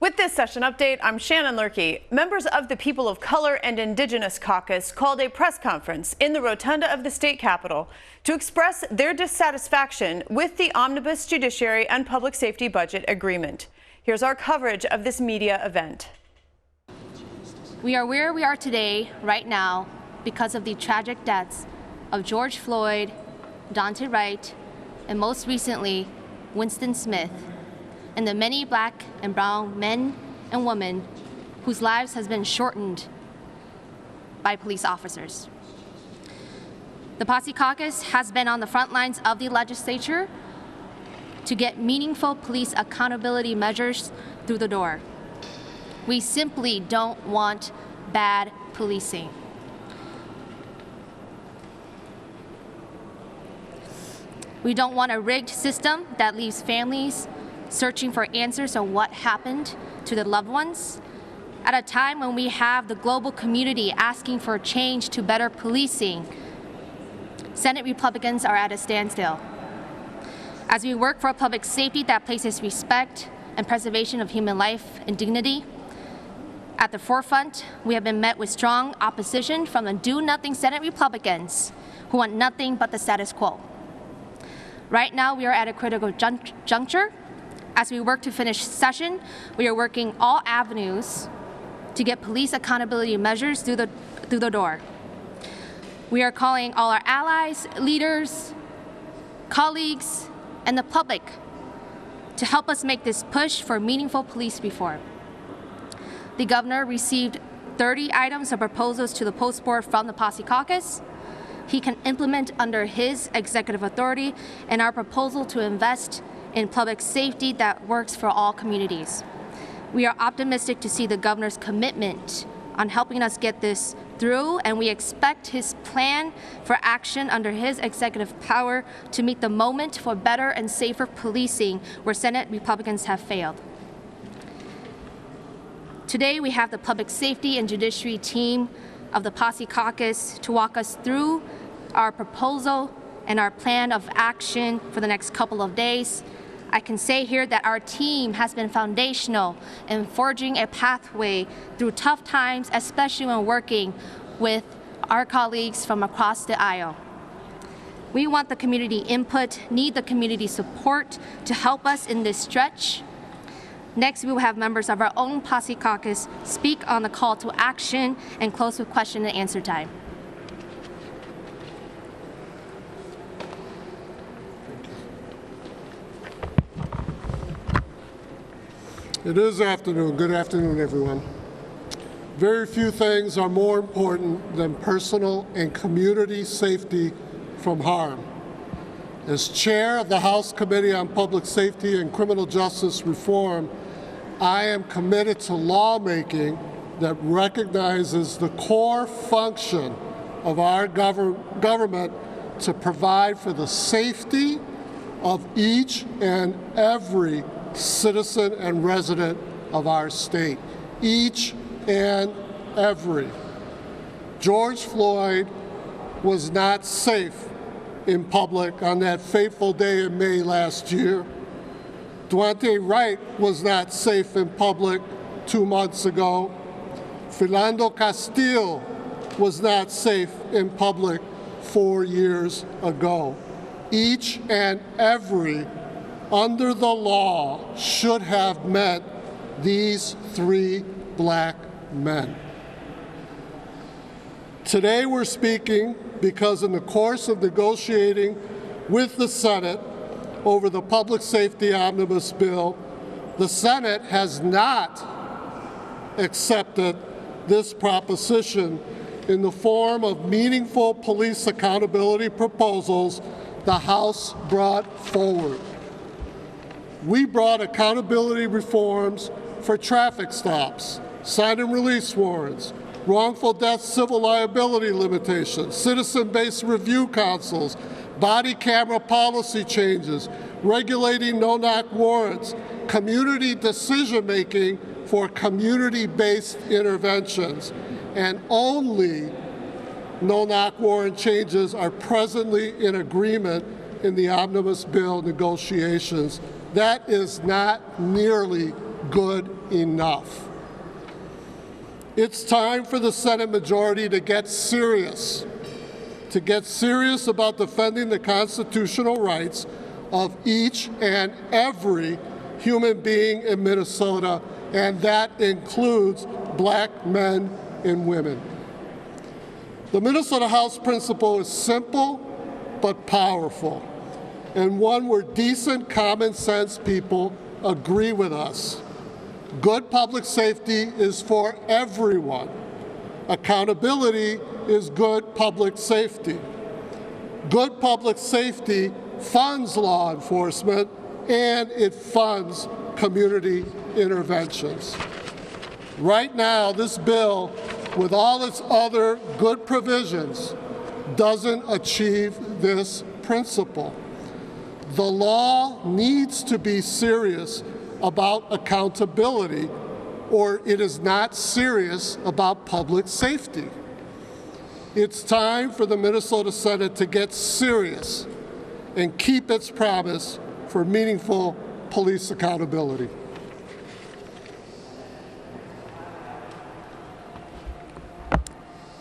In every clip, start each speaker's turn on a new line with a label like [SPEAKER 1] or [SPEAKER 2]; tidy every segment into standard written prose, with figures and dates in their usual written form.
[SPEAKER 1] With this session update, I'm Shannon Lurkey. Members of the People of Color and Indigenous Caucus called a press conference in the rotunda of the state capitol to express their dissatisfaction with the omnibus judiciary and public safety budget agreement. Here's our coverage of this media event.
[SPEAKER 2] We are where we are today, right now, because of the tragic deaths of George Floyd, Daunte Wright, and most recently, Winston Smith, and the many black and brown men and women whose lives has been shortened by police officers. The POCI Caucus has been on the front lines of the legislature to get meaningful police accountability measures through the door. We simply don't want bad policing. We don't want a rigged system that leaves families searching for answers on what happened to their loved ones at a time when we have the global community asking for change to better policing. Senate Republicans are at a standstill. As we work for a public safety that places respect and preservation of human life and dignity at the forefront, we have been met with strong opposition from the do-nothing Senate Republicans who want nothing but the status quo. Right now, we are at a critical juncture. As we work to finish session, we are working all avenues to get police accountability measures through the door. We are calling all our allies, leaders, colleagues, and the public to help us make this push for meaningful police reform. The governor received 30 items of proposals to the post board from the POCI Caucus. He can implement under his executive authority and our proposal to invest in public safety that works for all communities. We are optimistic to see the governor's commitment on helping us get this through, and we expect his plan for action under his executive power to meet the moment for better and safer policing where Senate Republicans have failed. Today, we have the public safety and judiciary team of the POCI Caucus to walk us through our proposal and our plan of action for the next couple of days. I can say here that our team has been foundational in forging a pathway through tough times, especially when working with our colleagues from across the aisle. We want the community input, need the community support to help us in this stretch. Next, we will have members of our own POCI Caucus speak on the call to action and close with question and answer time.
[SPEAKER 3] It is afternoon. Good afternoon, everyone. Very few things are more important than personal and community safety from harm. As chair of the House Committee on Public Safety and Criminal Justice Reform, I am committed to lawmaking that recognizes the core function of our government to provide for the safety of each and every citizen and resident of our state. Each and every. George Floyd was not safe in public on that fateful day in May last year. Daunte Wright was not safe in public 2 months ago. Philando Castile was not safe in public 4 years ago. Each and every under the law should have met these 3 black men. Today we're speaking because in the course of negotiating with the Senate over the public safety omnibus bill, the Senate has not accepted this proposition in the form of meaningful police accountability proposals the House brought forward. We brought accountability reforms for traffic stops, sign and release warrants, wrongful death civil liability limitations, citizen-based review councils, body camera policy changes, regulating no-knock warrants, community decision-making for community-based interventions, and only no-knock warrant changes are presently in agreement in the omnibus bill negotiations. That is not nearly good enough. It's time for the Senate majority to get serious about defending the constitutional rights of each and every human being in Minnesota, and that includes black men and women. The Minnesota House principle is simple but powerful, and one where decent, common sense people agree with us. Good public safety is for everyone. Accountability is good public safety. Good public safety funds law enforcement, and it funds community interventions. Right now, this bill, with all its other good provisions, doesn't achieve this principle. The law needs to be serious about accountability, or it is not serious about public safety. It's time for the Minnesota Senate to get serious and keep its promise for meaningful police accountability.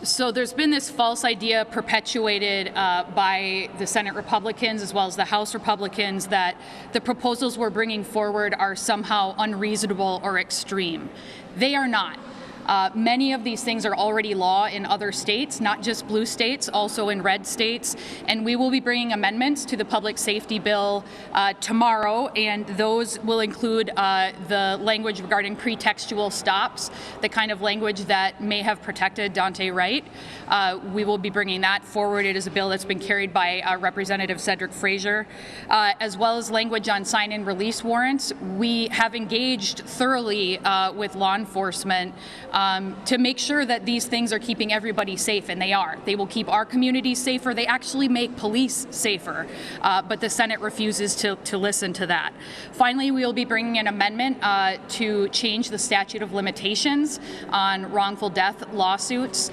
[SPEAKER 4] So there's been this false idea perpetuated by the Senate Republicans as well as the House Republicans that the proposals we're bringing forward are somehow unreasonable or extreme. They are not. Many of these things are already law in other states, not just blue states, also in red states. And we will be bringing amendments to the public safety bill tomorrow, and those will include the language regarding pre-textual stops, the kind of language that may have protected Daunte Wright. We will be bringing that forward. It is a bill that's been carried by Representative Cedric Frazier, as well as language on sign and release warrants. We have engaged thoroughly with law enforcement to make sure that these things are keeping everybody safe, and they are. They will keep our communities safer. They actually make police safer, but the Senate refuses to listen to that. Finally, we will be bringing an amendment to change the statute of limitations on wrongful death lawsuits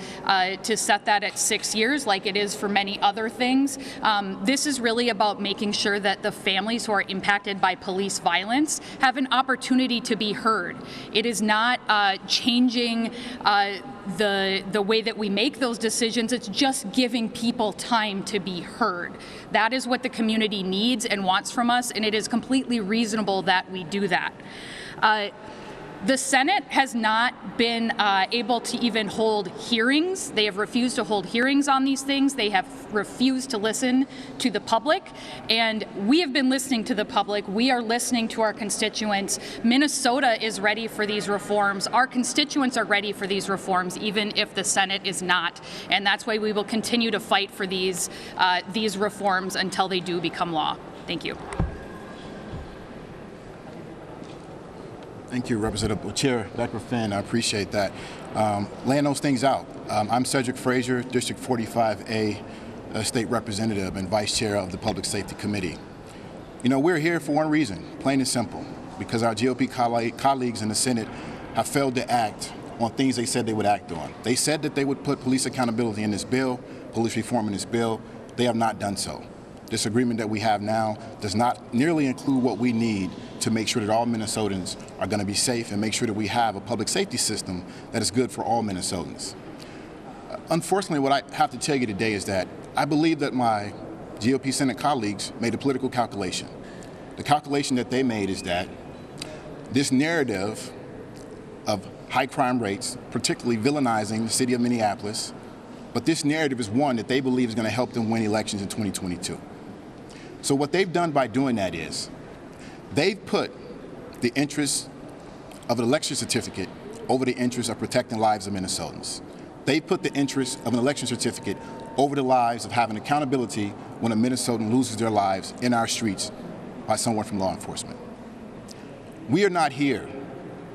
[SPEAKER 4] to set that at 6 years, like it is for many other things. This is really about making sure that the families who are impacted by police violence have an opportunity to be heard. It is not changing the way that we make those decisions. It's just giving people time to be heard. That is what the community needs and wants from us, and it is completely reasonable that we do that. The Senate has not been able to even hold hearings. They have refused to hold hearings on these things. They have refused to listen to the public, and we have been listening to the public. We are listening to our constituents. Minnesota is ready for these reforms. Our constituents are ready for these reforms, even if the Senate is not, and that's why we will continue to fight for these reforms until they do become law. Thank you.
[SPEAKER 5] Thank you, Representative Chair, Dr. Finn. I appreciate that. Laying those things out. I'm Cedric Frazier, District 45A State Representative and Vice Chair of the Public Safety Committee. You know, we're here for one reason, plain and simple, because our GOP colleagues in the Senate have failed to act on things they said they would act on. They said that they would put police accountability in this bill, police reform in this bill. They have not done so. This agreement that we have now does not nearly include what we need to make sure that all Minnesotans are going to be safe and make sure that we have a public safety system that is good for all Minnesotans. Unfortunately, what I have to tell you today is that I believe that my GOP Senate colleagues made a political calculation. The calculation that they made is that this narrative of high crime rates, particularly villainizing the city of Minneapolis, but this narrative is one that they believe is going to help them win elections in 2022. So what they've done by doing that is they've put the interest of an election certificate over the interest of protecting lives of Minnesotans. They put the interest of an election certificate over the lives of having accountability when a Minnesotan loses their lives in our streets by someone from law enforcement. We are not here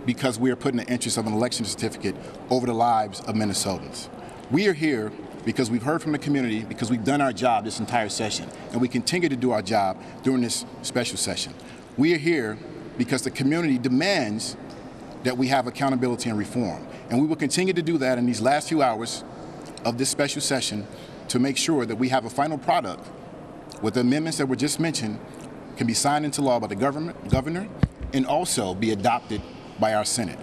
[SPEAKER 5] because we are putting the interest of an election certificate over the lives of Minnesotans. We are here because we've heard from the community, because we've done our job this entire session, and we continue to do our job during this special session. We are here because the community demands that we have accountability and reform. And we will continue to do that in these last few hours of this special session to make sure that we have a final product with the amendments that were just mentioned can be signed into law by the governor and also be adopted by our Senate.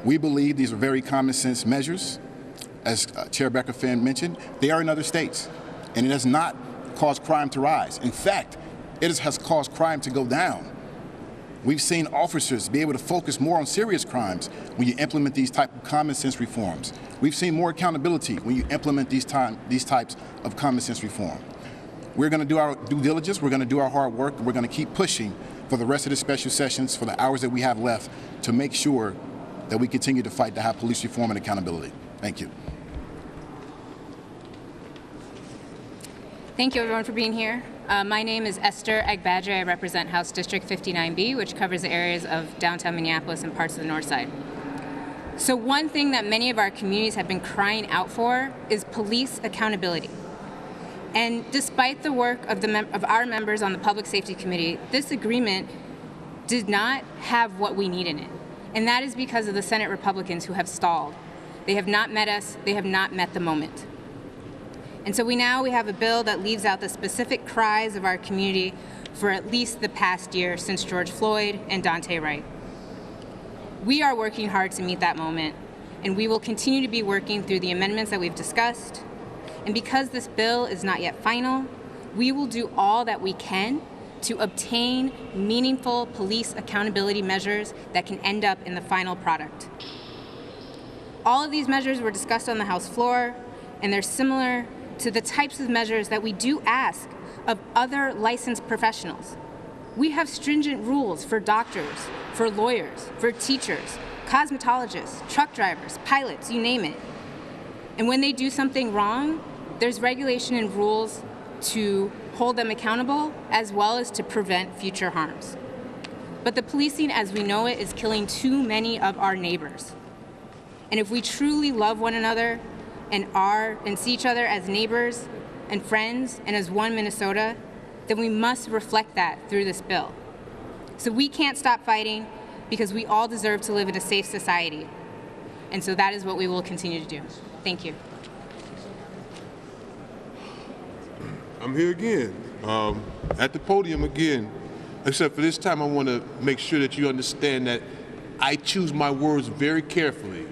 [SPEAKER 5] We believe these are very common sense measures. As Chair Becker-Finn mentioned, they are in other states, and it has not caused crime to rise. In fact, it has caused crime to go down. We've seen officers be able to focus more on serious crimes when you implement these type of common sense reforms. We've seen more accountability when you implement these types of common sense reform. We're going to do our due diligence, we're going to do our hard work, we're going to keep pushing for the rest of the special sessions, for the hours that we have left, to make sure that we continue to fight to have police reform and accountability. Thank you.
[SPEAKER 6] Thank you, everyone, for being here. My name is Esther Agbaje. I represent House District 59B, which covers the areas of downtown Minneapolis and parts of the north side. So one thing that many of our communities have been crying out for is police accountability. And despite the work of our members on the Public Safety Committee, this agreement did not have what we need in it. And that is because of the Senate Republicans who have stalled. They have not met us. They have not met the moment. And so we have a bill that leaves out the specific cries of our community for at least the past year since George Floyd and Dante Wright. We are working hard to meet that moment, and we will continue to be working through the amendments that we've discussed. And because this bill is not yet final, we will do all that we can to obtain meaningful police accountability measures that can end up in the final product. All of these measures were discussed on the House floor, and they're similar to the types of measures that we do ask of other licensed professionals. We have stringent rules for doctors, for lawyers, for teachers, cosmetologists, truck drivers, pilots, you name it. And when they do something wrong, there's regulation and rules to hold them accountable, as well as to prevent future harms. But the policing as we know it is killing too many of our neighbors. And if we truly love one another and see each other as neighbors and friends and as one Minnesota, then we must reflect that through this bill. So we can't stop fighting because we all deserve to live in a safe society. And so that is what we will continue to do. Thank you.
[SPEAKER 7] I'm here again, at the podium again, except for this time I want to make sure that you understand that I choose my words very carefully.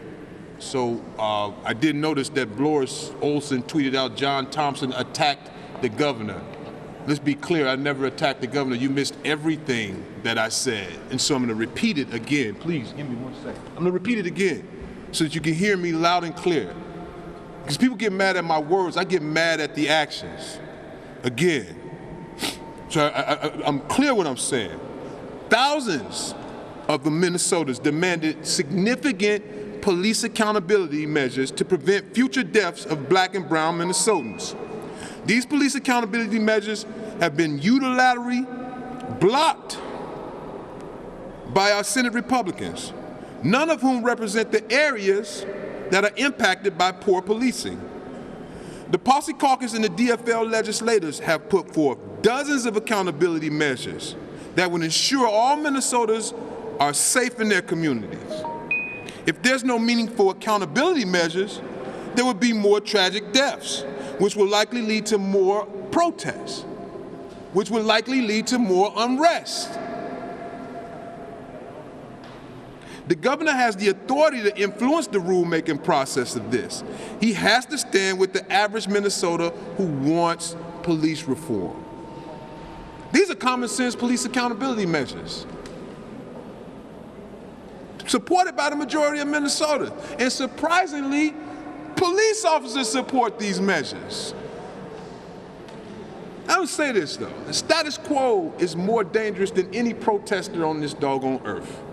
[SPEAKER 7] So I did notice that Bloris Olson tweeted out John Thompson attacked the governor. Let's be clear, I never attacked the governor. You missed everything that I said. And so I'm going to repeat it again. Please, give me 1 second. I'm going to repeat it again so that you can hear me loud and clear. Because people get mad at my words, I get mad at the actions. Again. So I'm clear what I'm saying. Thousands of the Minnesotans demanded significant police accountability measures to prevent future deaths of Black and brown Minnesotans. These police accountability measures have been unilaterally blocked by our Senate Republicans, none of whom represent the areas that are impacted by poor policing. The POCI Caucus and the DFL legislators have put forth dozens of accountability measures that would ensure all Minnesotans are safe in their communities. If there's no meaningful accountability measures, there would be more tragic deaths, which will likely lead to more protests, which will likely lead to more unrest. The governor has the authority to influence the rulemaking process of this. He has to stand with the average Minnesota who wants police reform. These are common sense police accountability measures, supported by the majority of Minnesota. And surprisingly, police officers support these measures. I would say this though, the status quo is more dangerous than any protester on this doggone earth.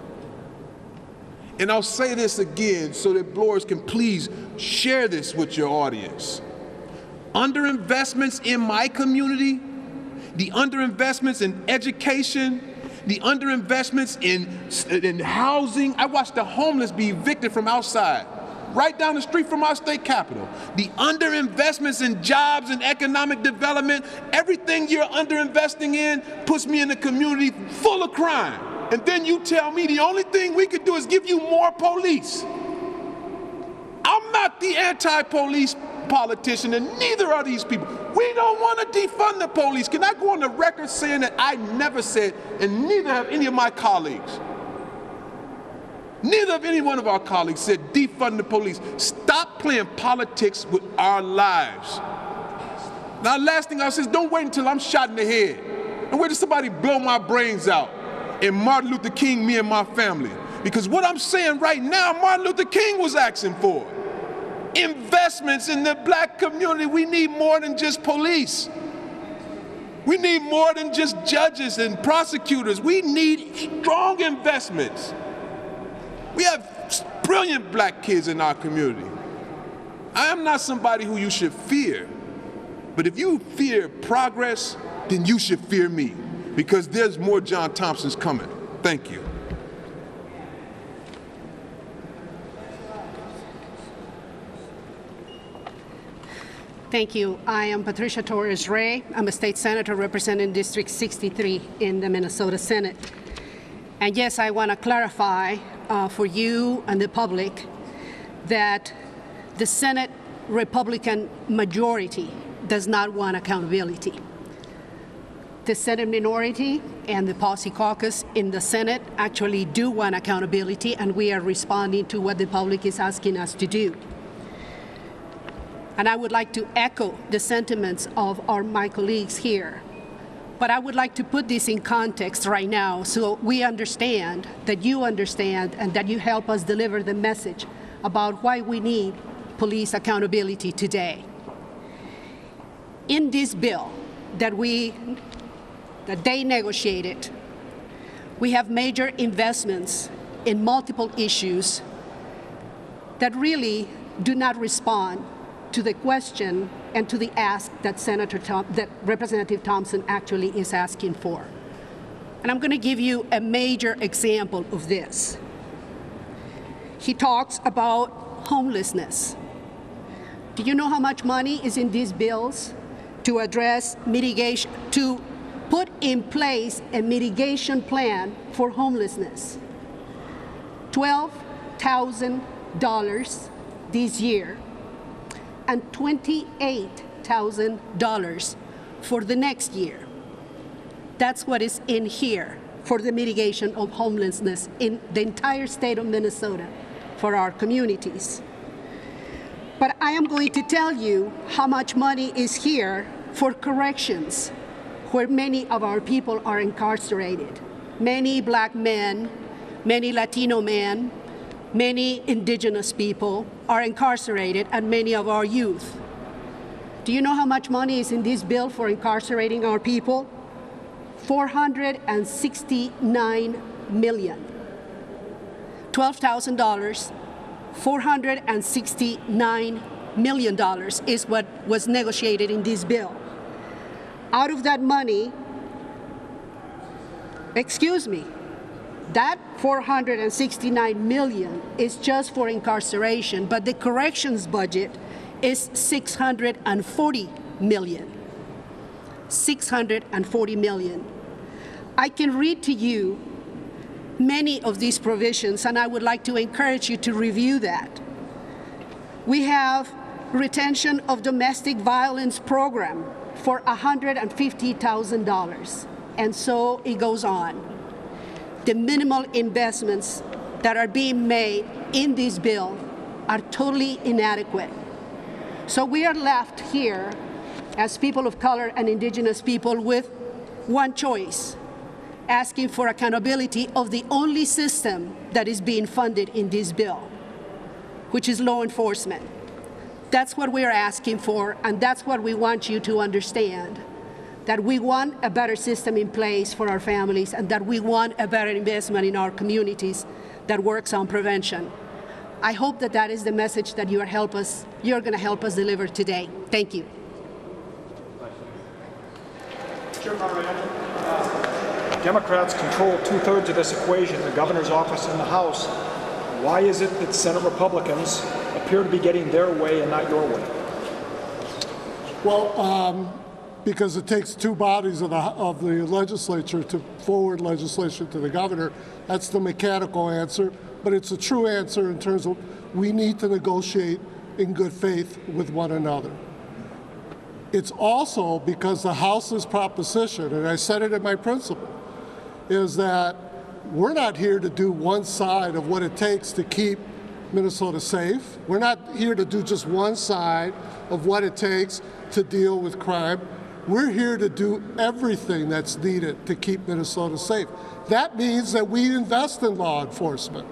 [SPEAKER 7] And I'll say this again so that Bloris can please share this with your audience. Underinvestments in my community, the underinvestments in education, the underinvestments in housing. I watched the homeless be evicted from outside, right down the street from our state capitol. The underinvestments in jobs and economic development, everything you're underinvesting in puts me in a community full of crime. And then you tell me the only thing we could do is give you more police. I'm not the anti-police politician, and neither are these people. We don't want to defund the police. Can I go on the record saying that I never said, and neither have any of my colleagues, Neither of any one of our colleagues said defund the police. Stop playing politics with our lives. Now, last thing I'll say is don't wait until I'm shot in the head. Don't wait till somebody blow my brains out and Martin Luther King me and my family. Because what I'm saying right now, Martin Luther King was asking for. Investments in the black community. We need more than just police. We need more than just judges and prosecutors. We need strong investments. We have brilliant black kids in our community. I am not somebody who you should fear. But if you fear progress, then you should fear me, because there's more John Thompsons coming. Thank you.
[SPEAKER 8] Thank you. I am Patricia Torres Ray. I'm a state senator representing District 63 in the Minnesota Senate. And yes, I want to clarify for you and the public that the Senate Republican majority does not want accountability. The Senate minority and the POCI Caucus in the Senate actually do want accountability, and we are responding to what the public is asking us to do. And I would like to echo the sentiments of my colleagues here. But I would like to put this in context right now so we understand, that you understand, and that you help us deliver the message about why we need police accountability today. In this bill that they negotiated, we have major investments in multiple issues that really do not respond to the question and to the ask that that Representative Thompson actually is asking for. And I'm going to give you a major example of this. He talks about homelessness. Do you know how much money is in these bills to address mitigation, to put in place a mitigation plan for homelessness? $12,000 this year, and $28,000 for the next year. That's what is in here for the mitigation of homelessness in the entire state of Minnesota for our communities. But I am going to tell you how much money is here for corrections, where many of our people are incarcerated. Many black men, many Latino men, many Indigenous people are incarcerated, and many of our youth. Do you know how much money is in this bill for incarcerating our people? $469 million. $12,000, $469 million is what was negotiated in this bill. Out of that money, that $469 million is just for incarceration, but the corrections budget is $640 million. $640 million. I can read to you many of these provisions, and I would like to encourage you to review that. We have retention of domestic violence program for $150,000, and so it goes on. The minimal investments that are being made in this bill are totally inadequate. So we are left here as people of color and Indigenous people with one choice: asking for accountability of the only system that is being funded in this bill, which is law enforcement. That's what we are asking for, and that's what we want you to understand. That we want a better system in place for our families, and that we want a better investment in our communities that works on prevention. I hope that that is the message that you're going to help us deliver today. Thank you.
[SPEAKER 9] Chair Mariani, Democrats control 2/3 of this equation, the governor's office and the House. Why is it that Senate Republicans appear to be getting their way and not your way?
[SPEAKER 3] Well, because it takes two bodies of the legislature to forward legislation to the governor. That's the mechanical answer, but it's a true answer in terms of we need to negotiate in good faith with one another. It's also because the House's proposition, and I said it in my principle, is that we're not here to do one side of what it takes to keep Minnesota safe. We're not here to do just one side of what it takes to deal with crime. We're here to do everything that's needed to keep Minnesota safe. That means that we invest in law enforcement.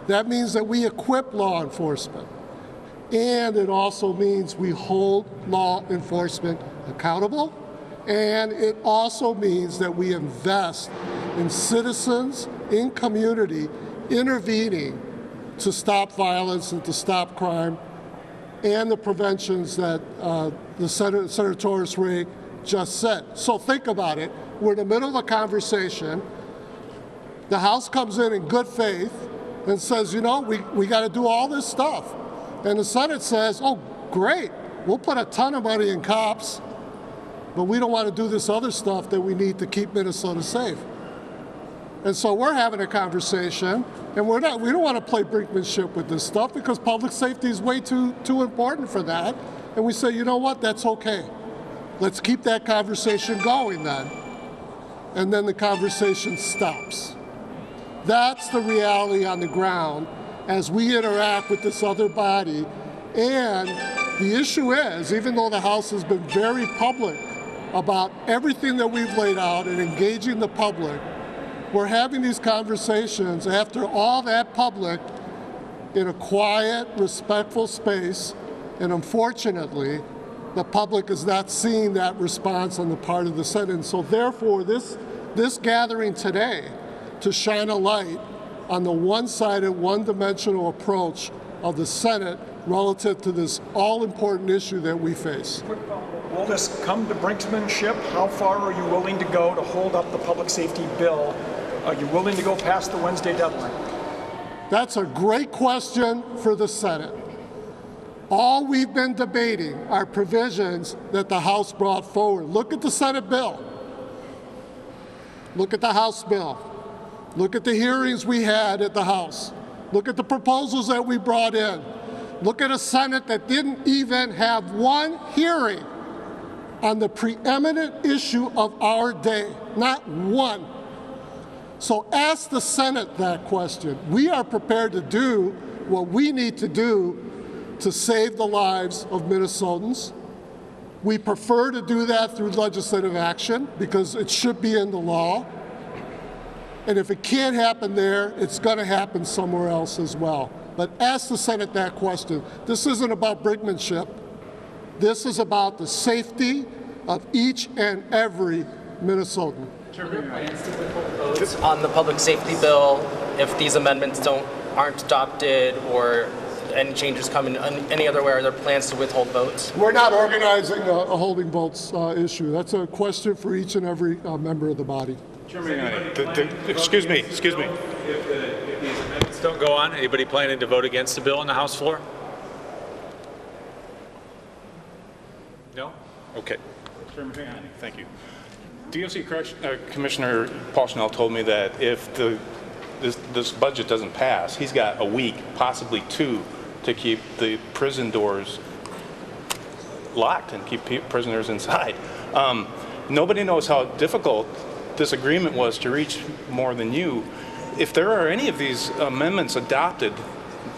[SPEAKER 3] That means that we equip law enforcement. And it also means we hold law enforcement accountable. And it also means that we invest in citizens, in community, intervening to stop violence and to stop crime, and the preventions that Senator Torres Ray just said. So think about it. We're in the middle of a conversation. The House comes in good faith and says, you know, we got to do all this stuff. And the Senate says, oh, great, we'll put a ton of money in cops, but we don't want to do this other stuff that we need to keep Minnesota safe. And so we're having a conversation, and we don't want to play brinkmanship with this stuff because public safety is way too important for that. And we say, you know what, that's okay. Let's keep that conversation going then. And then the conversation stops. That's the reality on the ground as we interact with this other body. And the issue is, even though the House has been very public about everything that we've laid out and engaging the public, we're having these conversations after all that public in a quiet, respectful space, and unfortunately, the public is not seeing that response on the part of the Senate. And so therefore, this gathering today to shine a light on the one-sided, one-dimensional approach of the Senate relative to this all-important issue that we face.
[SPEAKER 9] Will this come to brinksmanship? How far are you willing to go to hold up the public safety bill? Are you willing to go past the Wednesday deadline?
[SPEAKER 3] That's a great question for the Senate. All we've been debating are provisions that the House brought forward. Look at the Senate bill. Look at the House bill. Look at the hearings we had at the House. Look at the proposals that we brought in. Look at a Senate that didn't even have one hearing on the preeminent issue of our day. Not one. So ask the Senate that question. We are prepared to do what we need to do to save the lives of Minnesotans. We prefer to do that through legislative action because it should be in the law. And if it can't happen there, it's going to happen somewhere else as well. But ask the Senate that question. This isn't about brinkmanship. This is about the safety of each and every Minnesotan.
[SPEAKER 10] Plans to withhold votes on the public safety bill if these amendments aren't adopted or any changes come in any other way? Are there plans to withhold votes?
[SPEAKER 3] We're not organizing a holding votes issue. That's a question for each and every member of the body.
[SPEAKER 11] Excuse me. If these amendments don't go on, anybody planning to vote against the bill on the House floor? No? Okay. Thank you. DOC Commissioner Paul Schnell told me that if this budget doesn't pass, he's got a week, possibly two, to keep the prison doors locked and keep prisoners inside. Nobody knows how difficult this agreement was to reach more than you. If there are any of these amendments adopted,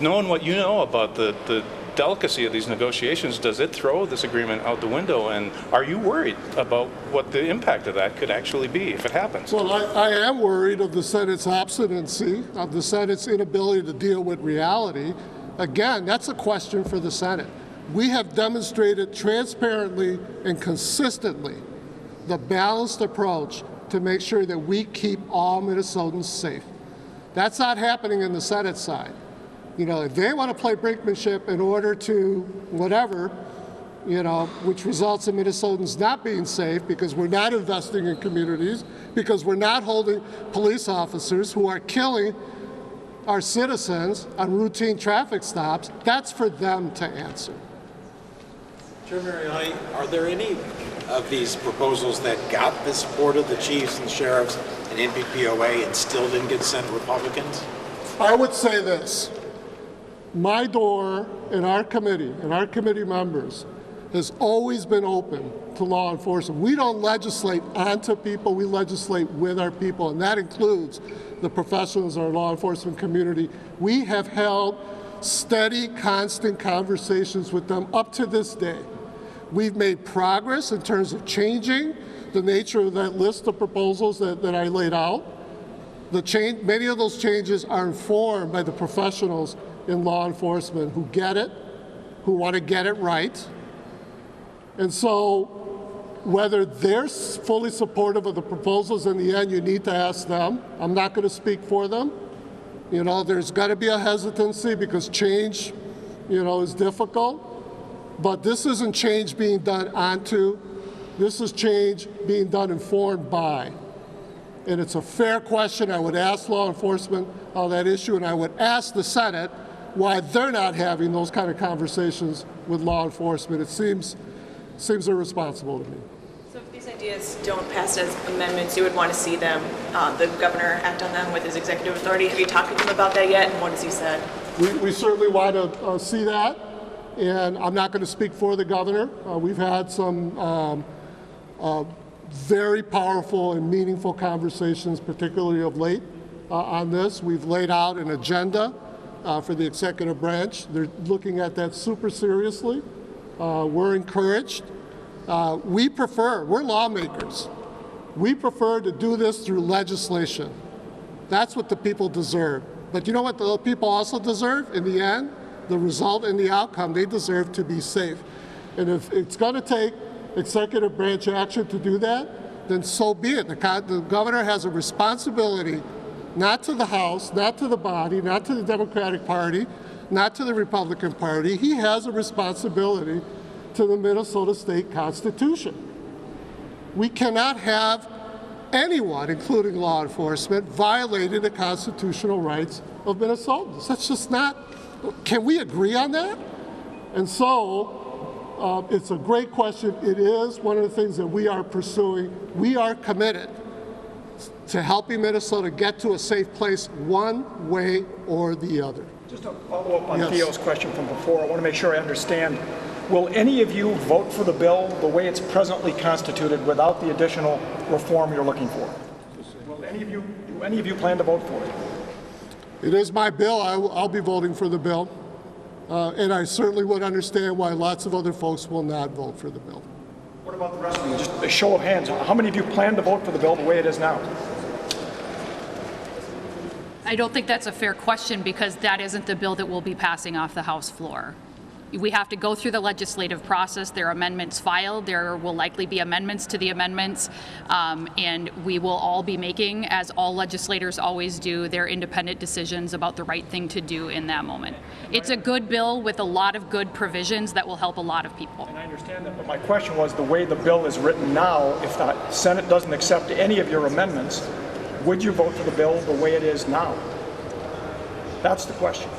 [SPEAKER 11] knowing what you know about the delicacy of these negotiations, does it throw this agreement out the window? And are you worried about what the impact of that could actually be if it happens?
[SPEAKER 3] Well, I am worried of the Senate's obstinacy, of the Senate's inability to deal with reality. Again, that's a question for the Senate. We have demonstrated transparently and consistently the balanced approach to make sure that we keep all Minnesotans safe. That's not happening in the Senate side. You know, if they want to play brinkmanship in order to whatever, you know, which results in Minnesotans not being safe because we're not investing in communities, because we're not holding police officers who are killing our citizens on routine traffic stops, that's for them to answer.
[SPEAKER 12] Chair Mariani, are there any of these proposals that got the support of the chiefs and sheriffs and NPPOA and still didn't get Senate Republicans?
[SPEAKER 3] I would say this. My door in our committee and our committee members has always been open to law enforcement. We don't legislate onto people, we legislate with our people, and that includes the professionals in our law enforcement community. We have held steady, constant conversations with them up to this day. We've made progress in terms of changing the nature of that list of proposals that I laid out. Many of those changes are informed by the professionals in law enforcement who get it, who want to get it right. And so whether they're fully supportive of the proposals in the end, you need to ask them. I'm not going to speak for them. You know, there's got to be a hesitancy because change, you know, is difficult. But this isn't change being done onto, this is change being done informed by. And it's a fair question. I would ask law enforcement on that issue, and I would ask the Senate why they're not having those kind of conversations with law enforcement. It seems irresponsible to me.
[SPEAKER 13] So if these ideas don't pass as amendments, you would want to see them, the governor act on them with his executive authority. Have you talked to him about that yet, and what has he said?
[SPEAKER 3] We certainly want to see that, and I'm not going to speak for the governor. We've had some very powerful and meaningful conversations, particularly of late, on this. We've laid out an agenda for the executive branch. They're looking at that super seriously. We're encouraged. We're lawmakers. We prefer to do this through legislation. That's what the people deserve. But you know what the people also deserve? In the end, the result and the outcome, they deserve to be safe. And if it's going to take executive branch action to do that, then so be it. The governor has a responsibility, not to the House, not to the body, not to the Democratic Party, not to the Republican Party. He has a responsibility to the Minnesota State Constitution. We cannot have anyone, including law enforcement, violating the constitutional rights of Minnesotans. That's just not, can we agree on that? And so, it's a great question. It is one of the things that we are pursuing. We are committed to helping Minnesota get to a safe place one way or the other.
[SPEAKER 9] Just to follow up on Theo's question from before, I want to make sure I understand. Will any of you vote for the bill the way it's presently constituted without the additional reform you're looking for? Do any of you plan to vote for it?
[SPEAKER 3] It is my bill. I'll be voting for the bill. And I certainly would understand why lots of other folks will not vote for the bill.
[SPEAKER 9] What about the rest of you? Just a show of hands. How many of you plan to vote for the bill the way it is now?
[SPEAKER 4] I don't think that's a fair question because that isn't the bill that we'll be passing off the House floor. We have to go through the legislative process. There are amendments filed. There will likely be amendments to the amendments. And we will all be making, as all legislators always do, their independent decisions about the right thing to do in that moment. It's a good bill with a lot of good provisions that will help a lot of people.
[SPEAKER 9] And I understand that, but my question was the way the bill is written now, if the Senate doesn't accept any of your amendments, would you vote for the bill the way it is now? That's the question.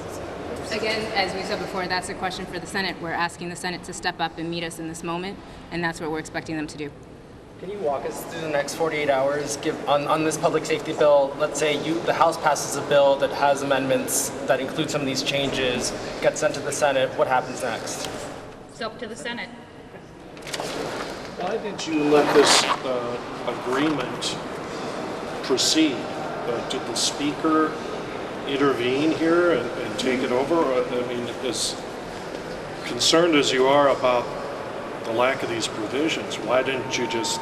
[SPEAKER 6] Again, as we said before, that's a question for the Senate. We're asking the Senate to step up and meet us in this moment, and that's what we're expecting them to do.
[SPEAKER 10] Can you walk us through the next 48 hours on this public safety bill? Let's say the House passes a bill that has amendments that include some of these changes, gets sent to the Senate. What happens next?
[SPEAKER 4] It's up to the Senate.
[SPEAKER 14] Why did you let this agreement proceed? Did the Speaker intervene here and take it over? I mean, as concerned as you are about the lack of these provisions, why didn't you just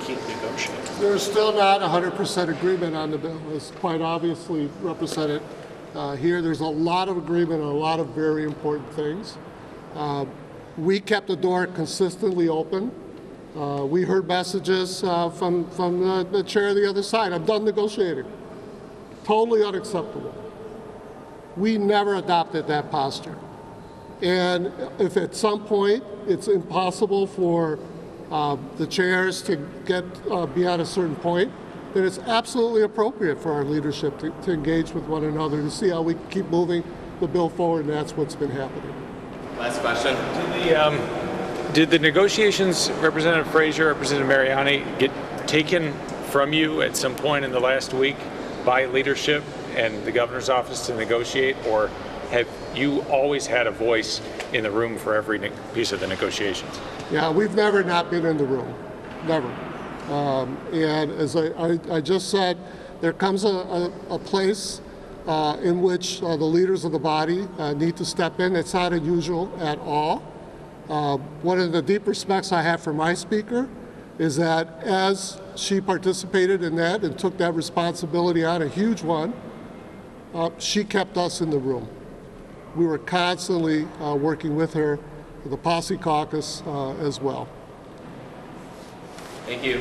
[SPEAKER 14] keep negotiating?
[SPEAKER 3] There's still not 100% agreement on the bill. It's quite obviously represented here. There's a lot of agreement on a lot of very important things. We kept the door consistently open. We heard messages from the chair of the other side. I'm done negotiating. Totally unacceptable. We never adopted that posture. And if at some point it's impossible for the chairs to get beyond a certain point, then it's absolutely appropriate for our leadership to engage with one another to see how we keep moving the bill forward, and that's what's been happening.
[SPEAKER 15] Last question. Did the negotiations, Representative Frazier, Representative Mariani, get taken from you at some point in the last week by leadership and the governor's office to negotiate, or have you always had a voice in the room for every piece of the negotiations?
[SPEAKER 3] Yeah, we've never not been in the room, never. And as I just said, there comes a place in which the leaders of the body need to step in. It's not unusual at all. One of the deep respects I have for my speaker is that as she participated in that and took that responsibility on, a huge one, she kept us in the room. We were constantly working with her, the POCI Caucus as well.
[SPEAKER 10] Thank you.